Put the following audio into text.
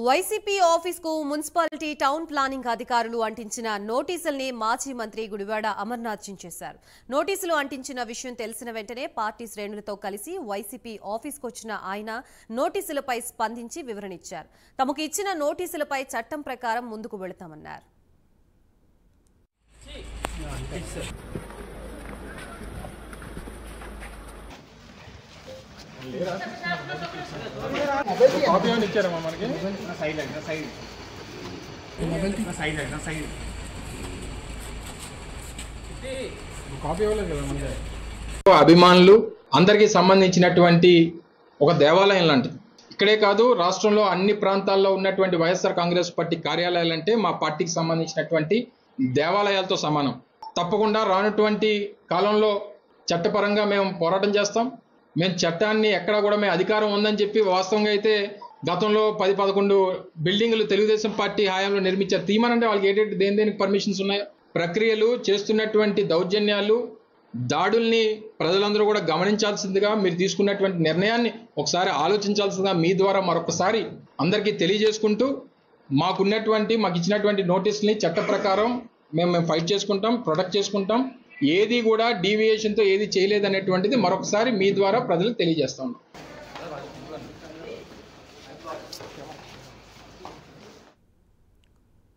YCP ఆఫీస్కు municipality town planning అధికారులు అంటించిన నోటీసుల్ని మాజీ మంత్రి గుడివాడ అమర్నాథ్ చించేశారు. నోటీసులు అంటించిన విషయం తెలిసిన వెంటనే పార్టీ శ్రేణులతో కలిసి వైసీపీ ఆఫీస్కు వచ్చిన ఆయన నోటీసులపై స్పందించి వివరణ ఇచ్చారు. తమకు ఇచ్చిన నోటీసులపై చట్టం ప్రకారం ముందుకు వెళతామన్నారు. అభిమానులు అందరికీ సంబంధించినటువంటి ఒక దేవాలయం లాంటిది. ఇక్కడే కాదు, రాష్ట్రంలో అన్ని ప్రాంతాల్లో ఉన్నటువంటి వైఎస్ఆర్ కాంగ్రెస్ పార్టీ కార్యాలయాలంటే మా పార్టీకి సంబంధించినటువంటి దేవాలయాలతో సమానం. తప్పకుండా రానటువంటి కాలంలో చట్టపరంగా మేము పోరాటం చేస్తాం. మేము చట్టాన్ని ఎక్కడా కూడా మేము అధికారం ఉందని చెప్పి వాస్తవంగా అయితే గతంలో 10-11 బిల్డింగులు తెలుగుదేశం పార్టీ హయాంలో నిర్మించారు. తీయమనంటే వాళ్ళకి ఏంటంటే దేనికి పర్మిషన్స్ ఉన్నాయో, ప్రక్రియలు చేస్తున్నటువంటి దౌర్జన్యాలు, దాడుల్ని ప్రజలందరూ కూడా గమనించాల్సిందిగా, మీరు తీసుకున్నటువంటి నిర్ణయాన్ని ఒకసారి ఆలోచించాల్సిందిగా మీ ద్వారా మరొకసారి అందరికీ తెలియజేసుకుంటూ, మాకు ఇచ్చినటువంటి నోటీసుల్ని చట్ట ప్రకారం మేము ఫైట్ చేసుకుంటాం, ప్రొటెక్ట్ చేసుకుంటాం. ఏది కూడా డీవియేషన్తో ఏది చేయలేదనేటువంటిది మరొకసారి మీ ద్వారా ప్రజలకు తెలియజేస్తాం.